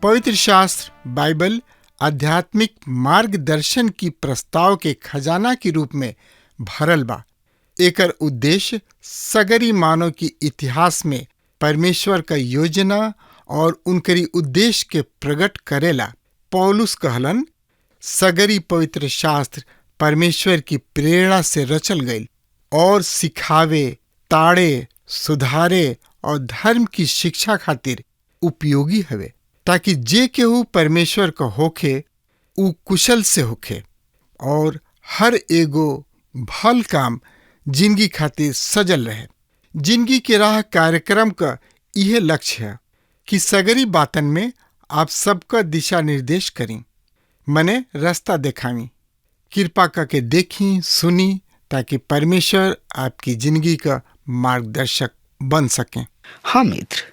पवित्र शास्त्र बाइबल आध्यात्मिक मार्गदर्शन की प्रस्ताव के खजाना के रूप में भरल बा। एकर उद्देश्य सगरी मानव की इतिहास में परमेश्वर का योजना और उनकरी उद्देश्य के प्रकट करेला। पौलुस कहलन, सगरी पवित्र शास्त्र परमेश्वर की प्रेरणा से रचल गई और सिखावे, ताड़े, सुधारे और धर्म की शिक्षा खातिर उपयोगी हवे, ताकि जे केहू परमेश्वर का होखे उ कुशल से होखे और हर एगो भल काम जिंदगी खातिर सजल रहे। जिंदगी के राह कार्यक्रम का यह लक्ष्य है कि सगरी बातन में आप सबका दिशा निर्देश करी, मने रास्ता दिखावी। कृपा करके देखी, सुनी, ताकि परमेश्वर आपकी जिंदगी का मार्गदर्शक बन सके। हाँ मित्र,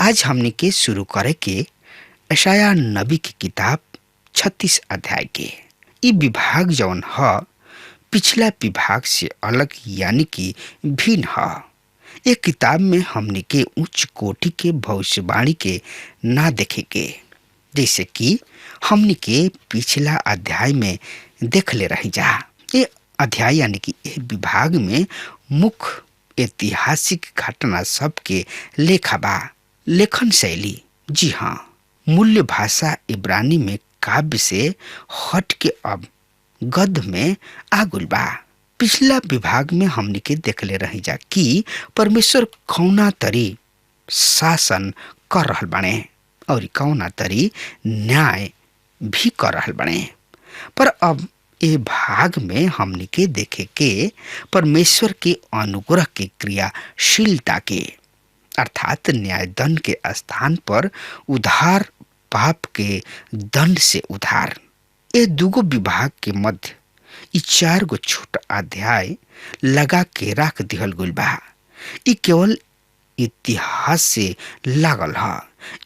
आज हमने के शुरू करे के यशाया नबी की किताब 36 अध्याय के ई विभाग जौन ह पिछला विभाग से अलग यानी कि भिन्न ह। एक किताब में हमने के उच्च कोटि के भविष्यवाणी के ना देखे के, जैसे कि हमने के पिछला अध्याय में देख ले रही जा। ये अध्याय यानी कि ये विभाग में मुख्य ऐतिहासिक घटना सब के लेखा बा। लेखन शैली, जी हाँ, मूल्य भाषा इब्रानी में काव्य से हट के अब गद्य में आगुल बा। पिछला विभाग में हमने के देख ले रही जा कि परमेश्वर कौना तरी शासन कर रहल बने और कौना तरी न्याय भी कर रहल बने। पर अब ये भाग में हमने के देखे के परमेश्वर के अनुग्रह के क्रियाशीलता के, अर्थात न्याय दंड के स्थान पर उधार, पाप के दंड से उधार। ये दुगो विभाग के मध्य ई 4 गो छोट अध्याय लगा के रख दिहल गइल बा। ई केवल इतिहास से लागल ह।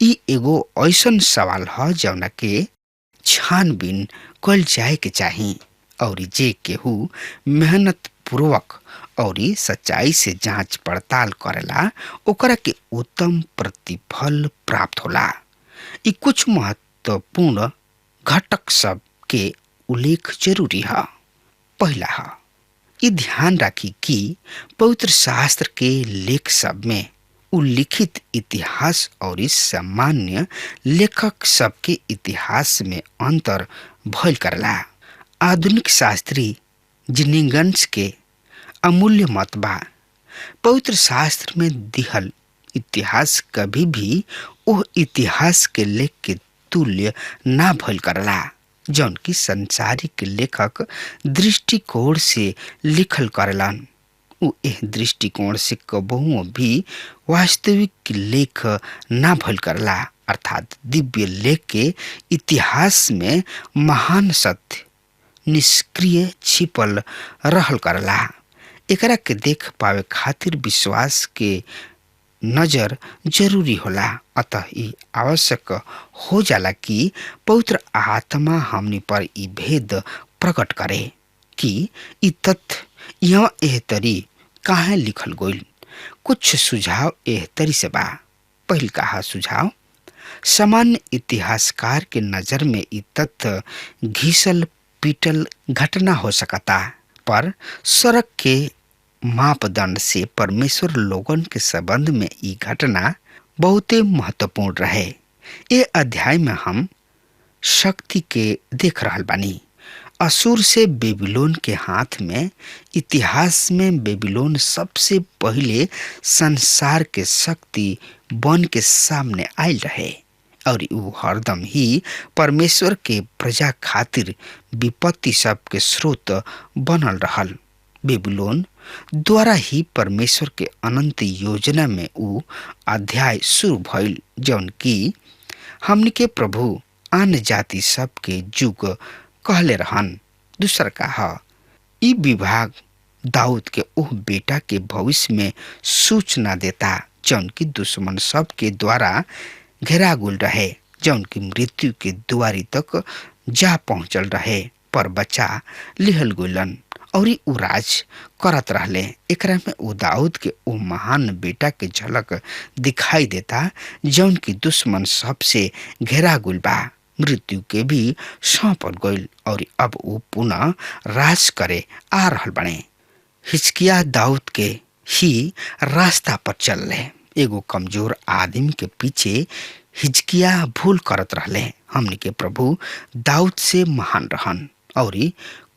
ई एगो ऐसन सवाल ह जौना के छानबीन कल जाए के चाही और जे केहू मेहनत पूर्वक और सच्चाई से जांच पड़ताल करेला ओकरा के उत्तम प्रतिफल प्राप्त होला। ई कुछ महत्वपूर्ण घटक सब के उल्लेख जरूरी है। पहला है, ई ध्यान रखी कि पवित्र शास्त्र के लेख सब में उल्लिखित इतिहास और इस सामान्य लेखक सब के इतिहास में अंतर भइल करला। आधुनिक शास्त्री जिनिगन्स के अमूल्य मत बा, पवित्र शास्त्र में दिहल इतिहास कभी भी वो इतिहास के लेख के तुल्य ना भइल करला जौन की संसारिक लेखक दृष्टिकोण से लिखल करलन। उ एह दृष्टिकोण से कबहुओ भी वास्तविक लेख ना भइल करला, अर्थात दिव्य लेख के इतिहास में महान सत्य निष्क्रिय छिपल रहल करला। एकरा के देख पावे खातिर विश्वास के नजर जरूरी होला। अतः ई आवश्यक हो जाला कि पवित्र आत्मा हमनी पर ई भेद प्रकट करे कि ई तथ्य यहाँ एह तरी काहे लिखल गइल। कुछ सुझाव एह तरी से बा। पहिल कहा सुझाव, सामान्य इतिहासकार के नजर में ई तथ्य घिसल पीटल घटना हो सकता, पर सड़क के मापदंड से परमेश्वर लोगन के संबंध में ई घटना बहुते महत्वपूर्ण रहे। ये अध्याय में हम शक्ति के देख रहल बानी। असुर से बेबीलोन के हाथ में इतिहास में बेबीलोन सबसे पहले संसार के शक्ति बन के सामने आयल रहे और वो हरदम ही परमेश्वर के प्रजा खातिर विपत्ति सब के स्रोत बनल रहल। बेबीलोन द्वारा ही परमेश्वर के अनंत योजना में उ अध्याय शुरू भइल जौन की हमनी के प्रभु अन्य जाति सब के युग कहले रहन। दूसर कहा, ई विभाग दाऊद के ओह बेटा के भविष्य में सूचना देता जौन की दुश्मन सब के द्वारा घेरा गुल रहे, जौन की मृत्यु के दुआरी तक जा पहुंचल रहे पर बचा लिहल गुलन और उ राज करत रहले। एकरा में उ दाऊद के उ महान बेटा के झलक दिखाई देता जौन की दुश्मन सबसे घेरा गुल बा, मृत्यु के भी सौंपल गईल और अब उ पुनः राज करे आ रहल बने। हिजकिय्याह दाऊद के ही रास्ता पर चल रहे। एगो कमजोर आदमी के पीछे हिजकिय्याह भूल करत रहले। हमनी के प्रभु दाऊद से महान रहन और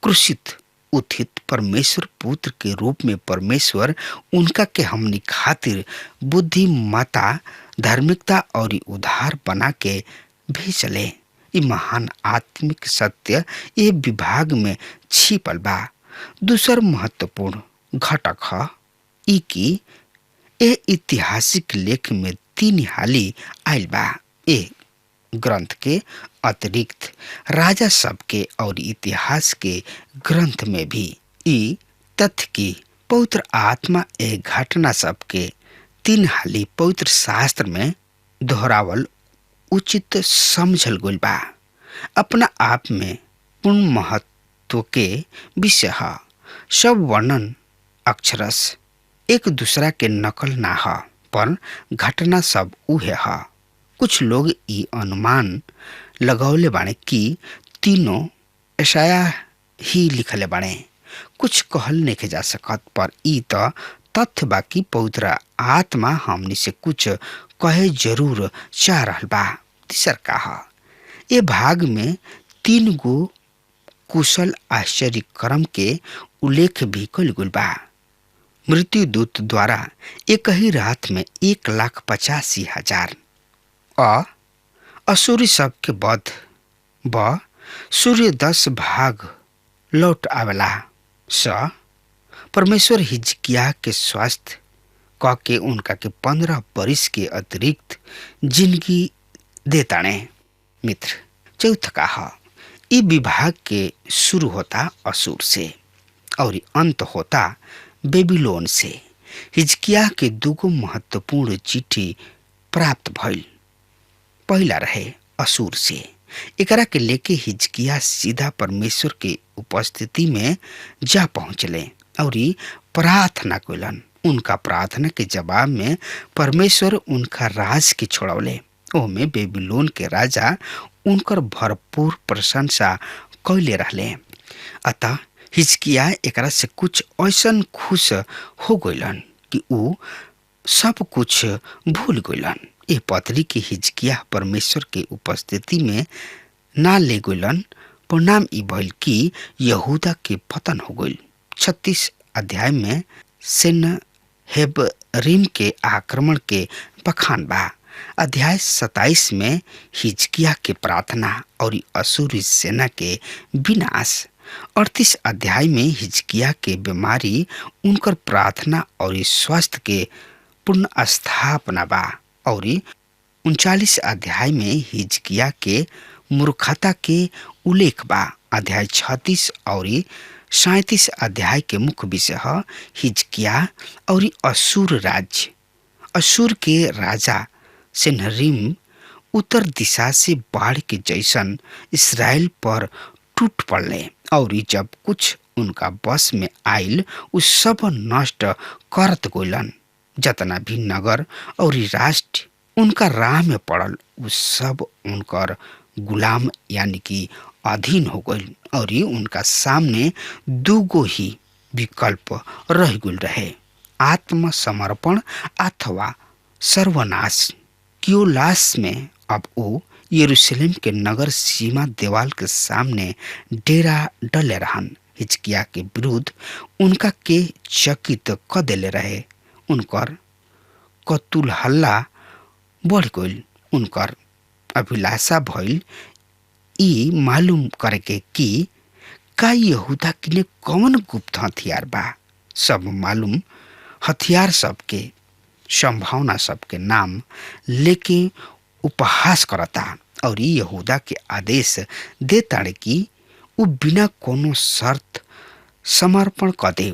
क्रूसित उत्थित परमेश्वर पुत्र के रूप में परमेश्वर उनका के हमनी खातिर बुद्धिमत्ता, धार्मिकता और उद्धार बना के भेजले। इ महान आत्मिक सत्य ये विभाग में छिपल बा। दूसर महत्वपूर्ण घटक है ई कि ए ऐतिहासिक लेख में 3 हाली आयल बा। ए ग्रंथ के अतिरिक्त राजा सब के और इतिहास के ग्रंथ में भी ई तथ्य की पवित्र आत्मा ए घटना सब के 3 हाली पवित्र शास्त्र में दोहरावल उचित समझल गइल बा। अपना आप में पूर्ण महत्व के विषय है। सब वर्णन अक्षरश एक दूसरा के नकल ना है, पर घटना सब उहे है। कुछ लोग ई अनुमान लगौले बाणे कि तीनों यशाया ही लिखले बाणे। कुछ कहल नहीं जा सकत, पर ई तो तथ्य बा कि पवित्र आत्मा हमनी से कुछ कहे जरूर चाह रहल बा। तीसर का है, ये भाग में 3 गो कुशल आश्चर्य कर्म के उल्लेख भी कल गुल बा। मृत्यु दूत द्वारा एक ही रात में 1,85,000 असुरी सब के बध ब सूर्य 10 भाग लौट आवेला। परमेश्वर हिजकिय्याह के स्वास्थ्य क के उनका के 15 बरिस के अतिरिक्त जिंदगी देताने। मित्र, चौथा का है, इ विभाग के शुरू होता असुर से और अंत होता बेबीलोन से। हिजकिय्याह के 2 महत्वपूर्ण चिट्ठी प्राप्त भइल। पहला रहे असुर से। एकरा के लेके हिजकिय्याह सीधा परमेश्वर के उपस्थिति में जा पहुंचले और प्रार्थना कइलन। उनका प्रार्थना के जवाब में परमेश्वर उनका राज के छोड़ौले। ओमे बेबीलोन के राजा उनकर भरपूर प्रशंसा कैले रहले। अतः हिजकिय्याह एकरा से कुछ ऐसन खुश हो गइलन कि उ सब कुछ भूल गइलन। ए पत्री के हिजकिय्याह परमेश्वर के उपस्थिति में ना ले गइलन। परिणाम ई भइल कि यहूदा के पतन हो गइल। 36 अध्याय में सेनहेरीब के आक्रमण के बखान बा। अध्याय 27 में हिजकिय्याह के प्रार्थना और असुरी सेना के विनाश। 38 अध्याय में हिजकिय्याह के बीमारी, उनकर प्रार्थना और स्वास्थ्य के पूर्ण स्थापना बा। और 39 अध्याय में हिजकिय्याह के मूर्खता के उल्लेख बा। अध्याय 36 और 37 अध्याय के मुख्य विषय है हिजकिय्याह और अशूर राज्य। अशूर के राजा सेनहेरीब उत्तर दिशा से बाढ़ के जैसन इसराइल पर टूट पड़ले और जब कुछ उनका बस में आइल उस सब नष्ट करत गइलन। जतना भी नगर और राष्ट्र उनका राह में पड़ल उस सब उनकर गुलाम यानी कि अधीन हो गइल और उनका सामने 2 ही विकल्प रह गइल रहे, आत्मसमर्पण अथवा सर्वनाश। क्योलास में अब वो यरूशलेम के नगर सीमा दीवाल के सामने डेरा डले रहन। हिजकिय्याह के विरुद्ध उनका के चकित क देले रहे। उनकर कतुल हल्ला बढ़ गइल। उनकर अभिलाषा भइल ई मालूम करे कि का यहूदा किने कौन गुप्त हथियार बा। सब मालूम हथियार सबके संभावना सबके नाम लेके उपहास करता और यहूदा के आदेश देता कि वो बिना कोनो शर्त समर्पण कर दे।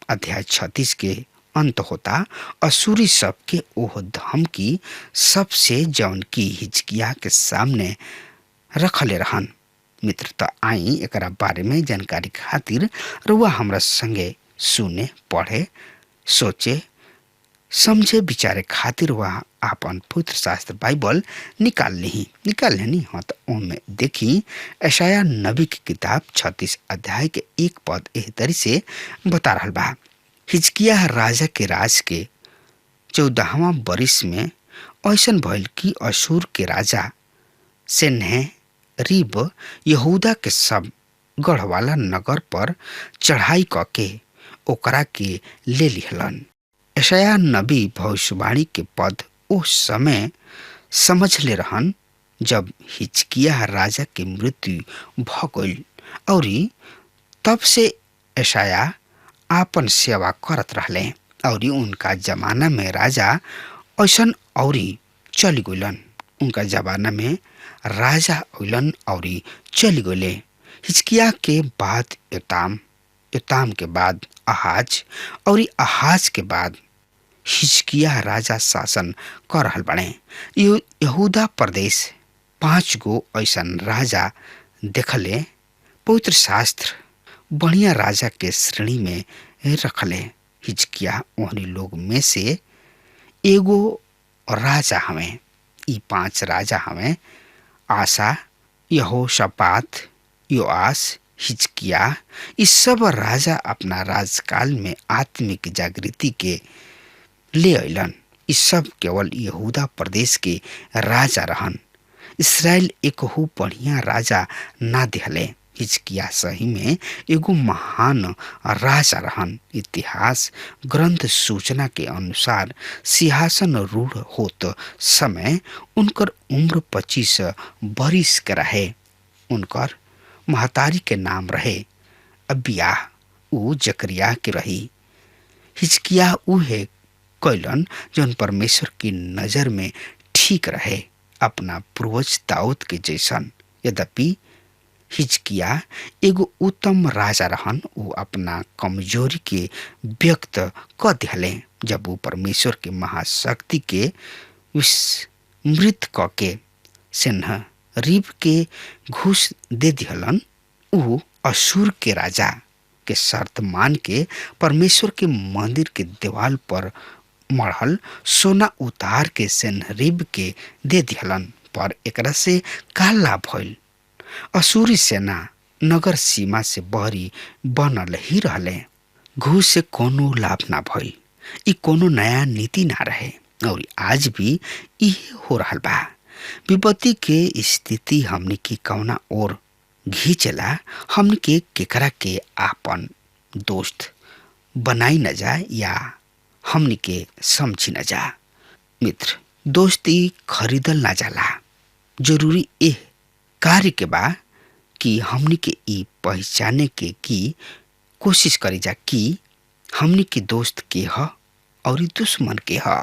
अध्याय 36 के अंत होता असुरी सब के ओह धमकी सबसे जौन की हिजकिय्याह के सामने रखले रहन। मित्र, तो आई एकरा बारे में जानकारी खातिर रुआ हमरा संगे सुने, पढ़े, सोचे, समझे, विचारे खातिर वह आपन पवित्र शास्त्र बाइबल निकाल लेनी। हाँ, तो उनमें देखी यशायाह नबी की किताब 36 अध्याय के 1 पद एह तरी से बता रहा बा। हिजकिय्याह राजा के राज के 14वां बरिस में ऐसन भइल कि अशूर के राजा सेन्हेरीब यहूदा के सब गढ़वाला नगर पर चढ़ाई करके ओकरा के ले लिहलन। यशायाह नबी भविष्यवाणी के पद उस समय समझ ले रहन जब हिजकिय्याह राजा के मृत्यु भ गइल, और तब से यशायाह आपन सेवा करत रहले, और उनका जमाना में राजा ऐसन और चली गइलन। उनका जमाना में राजा अइलन और चली गइले। हिजकिय्याह के बाद योताम के बाद आहाज, और आहाज के बाद हिजकिय्याह राजा शासन कर रहल बने। यहूदा प्रदेश 5 गो ऐसन राजा देखले। पवित्र शास्त्र बढ़िया राजा के श्रेणी में रखले। हिजकिय्याह उन्हीं लोग में से एगो राजा हमें। ई 5 राजा हमें: आसा, यहोशापात, योआस, हिजकिय्याह। इस सब राजा अपना राजकाल में आत्मिक जागृति के ले अइलन। इस सब केवल यहूदा प्रदेश के राजा रहन। इसराइल एकहु बढ़िया राजा ना दिहले। हिजकिय्याह सही में एगो महान राजा रहन। इतिहास ग्रंथ सूचना के अनुसार सिंहासन रूढ़ होत समय उनकर उम्र 25 बरिस के रहे। उनकर महतारी के नाम रहे अबिय्याह, ऊ जकरिया के रही। हिजकिय्याह उहे कैलन जौन परमेश्वर की नजर में ठीक रहे, अपना पूर्वज दाऊद के जैसन। यद्यपि हिजकिय्याह एगो उत्तम राजा रहन, वो अपना कमजोरी के व्यक्त कर दिहले जब वो परमेश्वर के महाशक्ति के विस्मृत क के सेन्हेरीब के घूस दे दिहलन। वो अशूर के राजा के शर्त मान के परमेश्वर के मंदिर के दीवाल पर मढ़ल सोना उतार के सेन्हेरीब के दे दिहलन। पर एकरा से का लाभ भइल? अशूरी सेना नगर सीमा से बहरी बनल ही रहले। घूस से कोनो लाभ ना भइल। ई कोनो नया नीति ना रहे, और आज भी इहे हो रहल बा। विपत्ति के स्थिति हमने की कौना और घींचला, हमने के केकरा के आपन दोस्त बनाई न जा या हमने के समझी न जा। मित्र, दोस्ती खरीदल ना जाला। जरूरी एह कार्य के बा कि हमने के ई पहचाने के की कोशिश करी जा कि हमने के दोस्त के ह और दुश्मन के ह,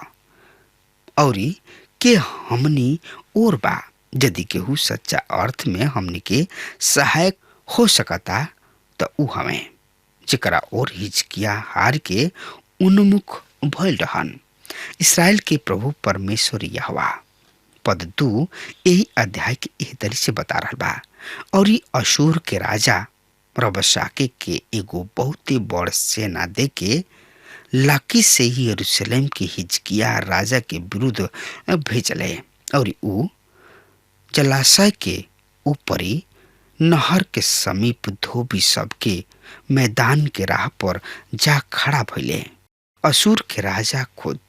और के हमनी और बा। यदि केहू सच्चा अर्थ में हमनी के सहायक हो सकता तो ऊ हमें, जेकरा और हिजकिय्याह हार के उन्मुख भइल रहन। इसराइल के प्रभु परमेश्वर यहोवा। पद 2 यही अध्याय के एह तरी से बता रहल बा। और अशूर के राजा रबशाके के एगो बहुते बड़ सेना दे के लाकी से ही यरूशलेम के हिजकिय्याह राजा के विरुद्ध भेजले, और ऊ जलाशय के ऊपरी नहर के समीप धोबी सबके मैदान के राह पर जा खड़ा भइले। अशूर के राजा खुद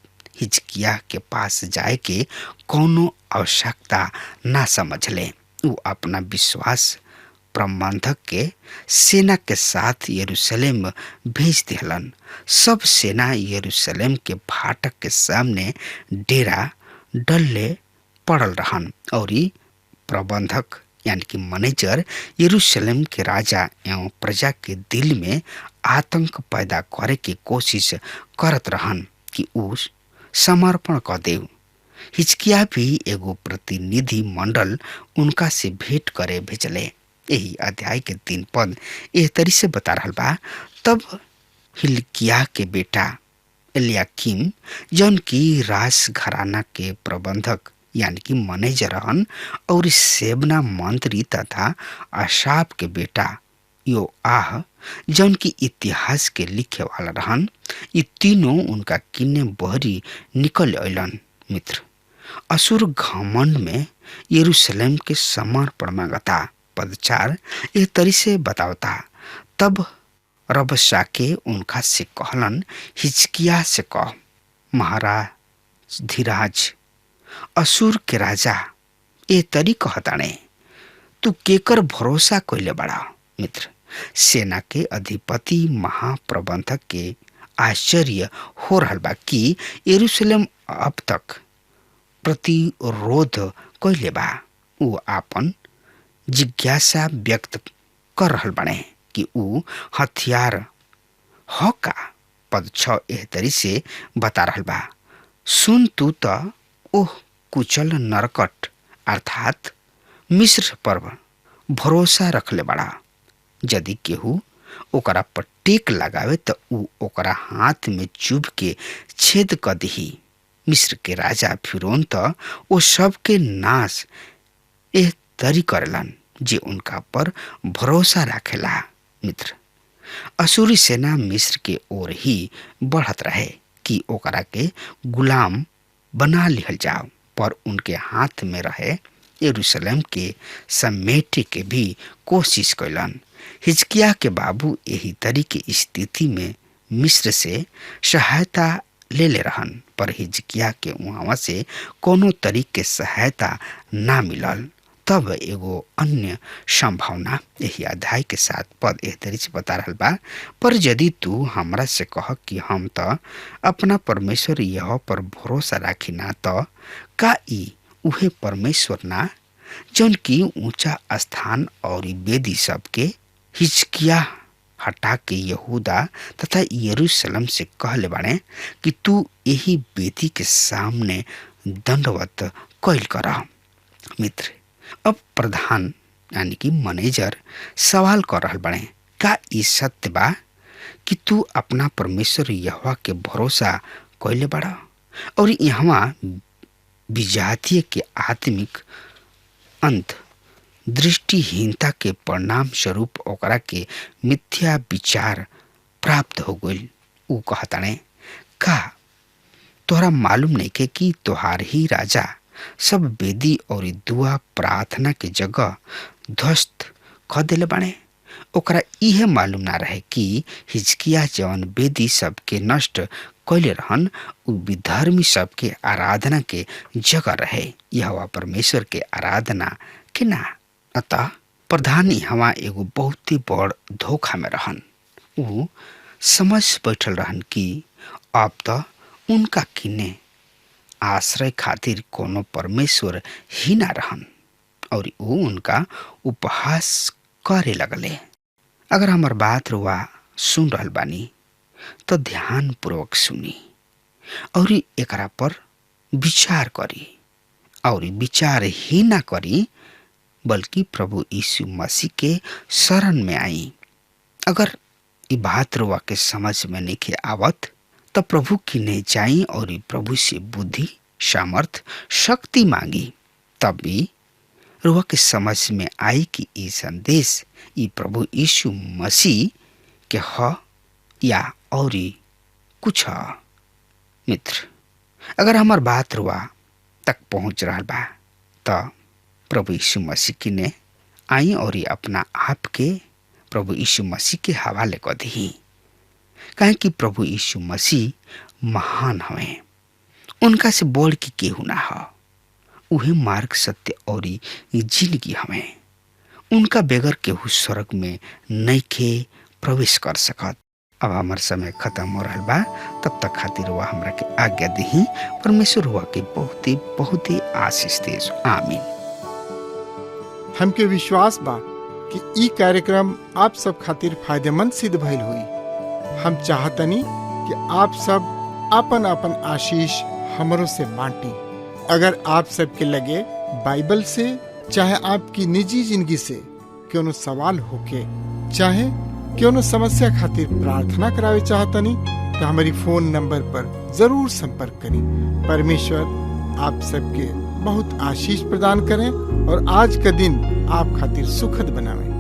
हिजकिय्याह के पास जाए के कोनो आवश्यकता ना समझले। ऊ अपना विश्वास प्रबंधक के सेना के साथ यरूशलेम भेज दिहलन। सब सेना यरूशलेम के फाटक के सामने डेरा डलले पड़ल रहन, और प्रबंधक यानी कि मैनेजर यरूशलेम के राजा एवं प्रजा के दिल में आतंक पैदा करे के कोशिश करत रहन कि ऊ समर्पण कर देव। हिजकिय्याह भी एगो प्रतिनिधि मंडल उनका से भेंट करे भेजले। यही अध्याय के 3 पद एह तरी से बता रहल बा। तब हिजकिय्याह के बेटा एलयाकीम, जौन की राज घराना के प्रबंधक यानी कि मैनेजर रहन, और सेबना मंत्री तथा आसाप के बेटा योआह जौन की इतिहास के लिखे वाला रहन, ये तीनों उनका किन्ने बहरी निकल अलन। मित्र, असुर घमंड में यरूशलेम के समर्पण मांगता। पद 4 ये तरी से बतावता, तब रबशाके उनका से कहलन, हिजकिया से कह, महाराज धीराज असुर के राजा ए तरी कहताने, तू केकर भरोसा कइले बड़ा। मित्र, सेना के अधिपति महाप्रबंधक के आश्चर्य हो रहल बा कि यरूशलेम अब तक प्रतिरोध कइले बा। ऊ आपन जिज्ञासा व्यक्त कर रहल बाने कि ऊ हथियार ह का। पद 6 एह तरी से बता रहल बा, सुन तू त ओह कुचल नरकट अर्थात मिस्र पर भरोसा रखले बड़ा। यदि केहू ओकरा पर टेक लगावे त ऊ ओकरा हाथ में चुभ के छेद क दही। मिस्र के राजा फिरौन त ओ सब के नाश एह तरी करलन जे उनका पर भरोसा राखेला। मित्र, असुरी सेना मिस्र के ओर ही बढ़त रहे कि ओकरा के गुलाम बना लिहल जाओ, पर उनके हाथ में रहे यरूशलेम के समेटे के भी कोशिश कैलन। हिजकिया के बाबू यही तरी के स्थिति में मिस्र से सहायता ले रहन, पर हिजकिया के वहां से कोनो तरीके सहायता ना मिलल। तब एगो अन्य संभावना यही अध्याय के 7 पद एह तरी से बता रहल बा, पर यदि तू हमरा से कह कि हम त अपना परमेश्वर यहोवा पर भरोसा राखी ना, त का ई उहे परमेश्वर ना जौन की ऊंचा स्थान और वेदी सब के हिजकिया हटा के यहूदा तथा यरूशलेम से कहले बाने कि तू यही वेदी के सामने दंडवत कैल कर। मित्र, अब प्रधान यानी कि मैनेजर सवाल कर रहल बाने, का ई सत्य बा कि तू अपना परमेश्वर यहोवा के भरोसा कैले बड़ा और यहाँ विजातीय के आत्मिक अंत दृष्टिहीनता के परिणाम स्वरूप ओकरा के मिथ्या विचार प्राप्त हो गइल। ऊ कहताने, का तोहरा मालूम नहीं के कि तोहार ही राजा सब वेदी और दुआ प्रार्थना के जगह ध्वस्त क देले बाने। ओकरा इहे मालूम ना रहे कि हिजकिया जवन वेदी सब के नष्ट कैले रहन, उ विधर्मी सब के आराधना के जगह रहे, यहोवा परमेश्वर के आराधना के ना। अतः प्रधान यहाँ एगो बहुत ही बड़ धोखा में रहन। उ समझ बैठल रहन कि अब त उनका किने आश्रय खातिर कोनो परमेश्वर ही ना रहन, और उ उनका उपहास करे लगले। अगर हमार बात रुआ सुन रहल बानी तो ध्यान पूर्वक सुनी और एकरा पर विचार करी, और विचार ही ना करी बल्कि प्रभु यीशु मसीह के शरण में आई। अगर ई बात रुआ के समझ में नहीं आवत तो प्रभु की नहीं जाई और प्रभु से बुद्धि सामर्थ शक्ति मांगी, तब भी रुआ के समझ में आई कि ई संदेश ई प्रभु यीशु मसीह के ह या और कुछ ह। मित्र, अगर हमार बात रुआ तक पहुंच रहा बा तो प्रभु यीशु मसीह की ने आई और अपना आप के प्रभु यीशु मसीह के हवाले कर दी, काहे कि प्रभु यीशु मसीह महान हवे, उनका से बढ़ के केहू ना ह। उहे मार्ग सत्य और जिंदगी हवे, उनका बगैर केहू स्वर्ग में नइखे प्रवेश कर सकत। अब हमार समय खत्म हो रहा बा, तब तक खातिर वह हमरा के आज्ञा दी। परमेश्वर हुआ के बहुत ही आशीष देस। आमीन। हमके विश्वास बा कि ई कार्यक्रम आप सब खातिर फायदेमंद सिद्ध भइल हुई। हम चाहतनी कि आप सब आपन आपन आशीष हमरों से बांटी। अगर आप सबके लगे बाइबल से चाहे आपकी निजी जिंदगी से क्यों सवाल होके चाहे क्यों समस्या खातिर प्रार्थना करावे चाहतनी तो हमारी फोन नंबर पर जरूर संपर्क करें। परमेश्वर आप सबके बहुत आशीष प्रदान करें और आज का दिन आप खातिर सुखद बनावें।